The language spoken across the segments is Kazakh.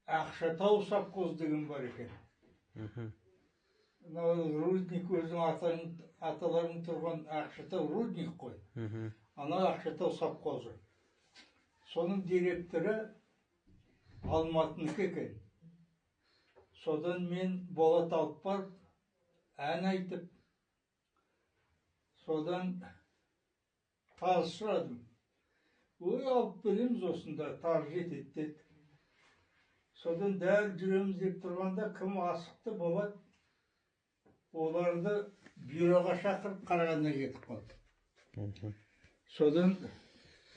Ақшатау совхоз деген бар екен. Рудник өзің аталарың тұрған Ақшатау рудник қой. Ана Ақшатау совхозы. Соның директоры Алматыныкі екен. Содан мен Болат алып барып, ән айтып, содан таз сұрадым. Ой, алып береміз осында, таз жетеді деді. Содан дәл жүреміз деп тұрғанда кім асықты болады? Оларды бюроға шақырып қарағанда кетіп қалды. Содан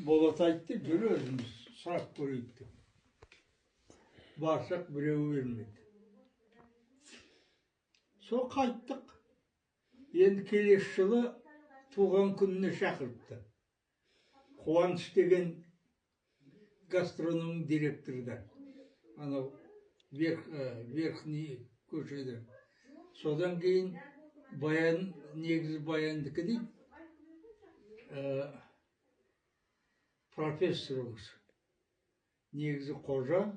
Болат айтты, жүр өзіміз сұрап көрейік деп. Барсақ біреу бермеді. Сол қайттық. Енді келесі жылы туған күніне шақырыпты. Қуаныш деген гастрономның директоры. Анау верхний көшеде. Содан кейін негізі Баяндікі дейді. Профессор олысы. Негізі қожа.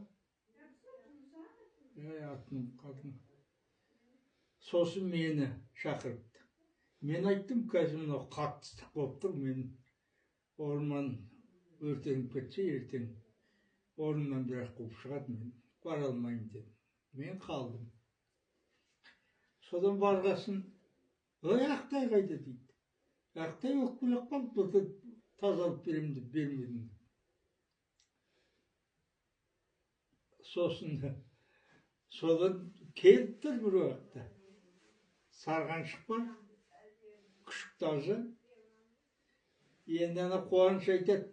Сосын мені шақырыпты. Мен айттым, қазір мынау қатыстық болып тұр, мен орман өртеніп кетсе, ертең орнымнан бірақ қуып шығады, мен бара алмаймын дедім. Мен қалдым. Содан барғасын, ой, Ақтай қайда дейді. Ақтай оқып келіп қалып, бұлты тазалып беремін деп бермедім. Содан келіп тұр бір уақытта. Сарғаншық бар, күшік тазы. Енді ана Қуаныш айтады,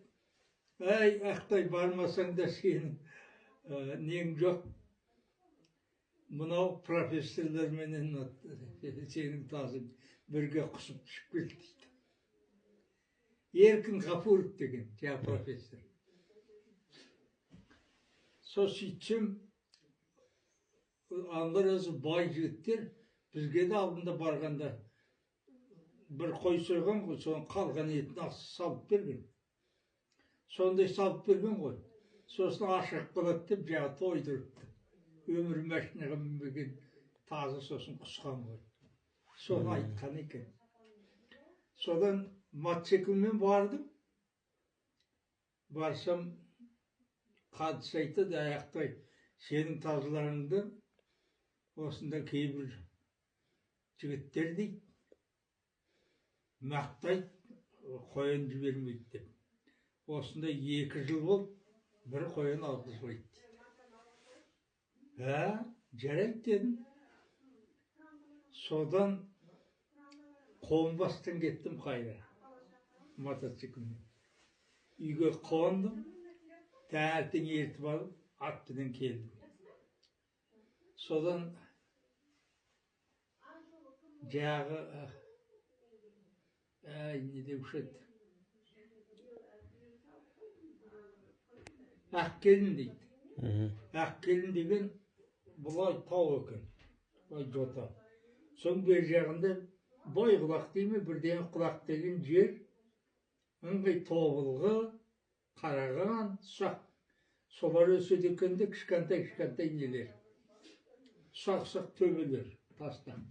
әй, Ақтай, бармасаң да сенің нең жоқ. Мынау профессорларменен сенің тазың бірге құсып түсіп келді дейді. Еркін Ғафуров деген, жаңа профессор. Сол сөйтсем, аналар өзі бай жігіттер, бізге де алдында барғанда бір қой сойған ғой, соның қалған етін салып берген. Сондай салып берген ғой. Сосын ашық болады деп жаңа тойдырыпты. Өмір машинаға мінбеген тазы сосын құсқан ғой. Соны айтқан екен. Содан мотоциклмен бардым. Барсам, қадыс айтады, аяқтай, сенің тазыларыңды осында кейбір жігіттер дейді, мақтайды, қоян жібермейді деп. Осында 2 жыл болып, бір қоян алғызбайды дейді. Жарайды дедім. Содан Қонбастан кеттім қайда, мотоциклмен. Үйге қондым, таңертең ертіп алып, атпенен келдім. Содан жағы не деуші еді? Ақкелін дейді. Ақкелін деген бұлай тау екен, бұлай жота. Соң бер жағында бой құлақ дейме, бірден құлақ деген жер, ыңғай тобылғы, қараған, сұрақ. Солар өседі екенде кішкентай нелер. Сұрақ төбелер, тастан.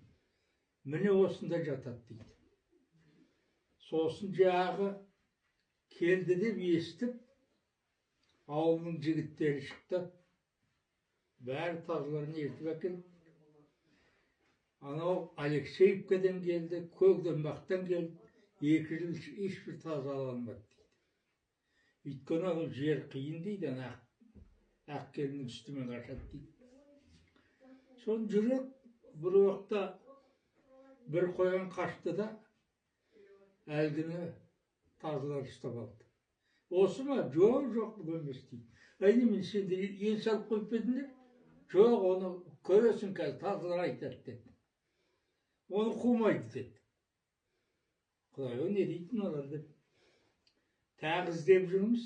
Міне осында жатады дейді. Сосын жағы келді деп естіп, ауылның жігіттері шықты. Бәрі тазыларын ертіп әкелді. Анау Алексеевкеден келді, Көкденбақтан келді. 2 жыл ешбір таза ала алмады дейді. Өйткені ол жер қиын дейді, Ақкелінің үстімен қашады дейді. Сон жүрек бір уақытта бір қойған қашты да, әлгіні тазылар ұстап алды. Осы ма? Жоқ, бұл емес дейді. Әйне мен сендер ел салып қойып едіңдер? Жоқ, оны көресің қазір, тазылар айтады деді. Оны қумайды деді. Құдай, не дейтін олар деп. Тағы іздеп жүрміз.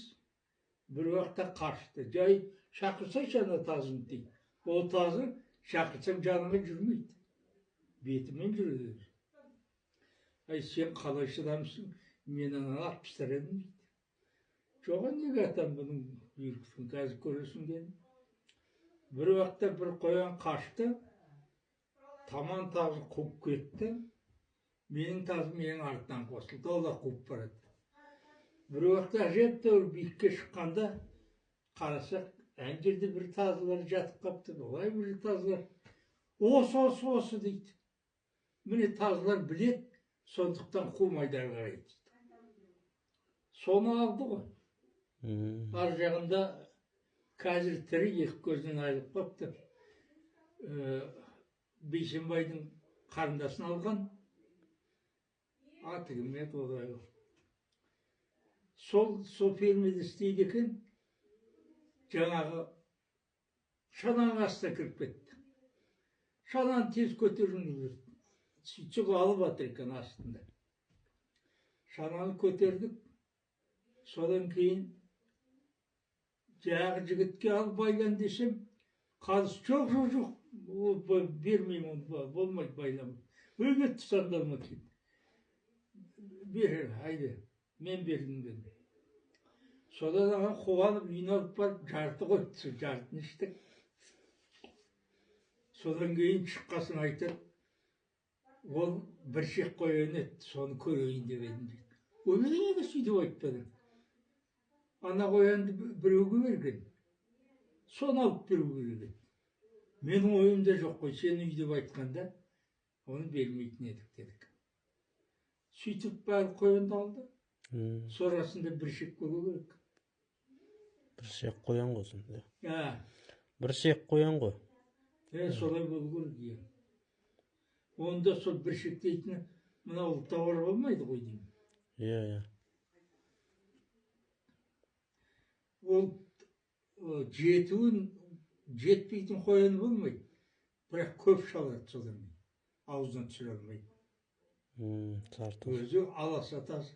Бір уақытта қашты. Жай шақырсайшы ана тазын дейді. Ол тазы шақырсаң жаныңа жүрмейді. Бетімен жүреді. Ай, сен қалай шыдамсың? Мен ана 60 едім дейді. Жоға неге атам бұның бұйрықтың, қазір көресің дедім. бір уақытта бір қоян қашты, таман тазы қуып кетті, менің тазым ең артынан қосылды, ол да қуып барады. Бір уақытта әжептәуір биікке шыққанда қарасақ, ана жерде бір тазылар жатып қапты, олай бір тазылар. Осы дейді. Міне тазылар білет, сондықтан қумайды қарайды. Соны алды ғой. Ар жағында қазір тірі, екі көзінен айырылып қапты. Бейсенбайдың қарындасын алған. Аты кім еді одай. Сол фермеде істейді екен, жаңағы шананың астына кіріп кетті. Шананы тез көтеруін берді. Сөйтсе алып жатыр екен астында. Шананы көтердік. Содан кейін жағы жігітке алып байлан десем, қалыс жоқ, бермеймін, болмайды байламайды. Өйге тұсандалма дейді. Бер, айда, мен бердім деді. Содан аған қуанып үйіне алып барып жарты қойды, жартын іштік. Содан кейін шыққасын айтыр, ол бір шек қоян еді, соны көрейін деп едім дейді. Неге сөйтіп айтпадың? Ана қоянды біреуге берген, соны алып беру керек еді. Менің ойымда жоқ қой, сен үй деп айтқанда, оны бермейтін едік дедік. Сөйтіп бәрі қоянды алды. Сонрасында бір шек болу керек. Бір шек қоян ғой сонда. Бір шек қоян ғой. Солай болу керек. Онда сол бір шек дейтіні мынау тауар болмайды ғой деймін. Ол жетпейтін қоян болмайды. Бірақ көп шалады содан. Аузынан түсіре алмайды. Өзі аласа таз.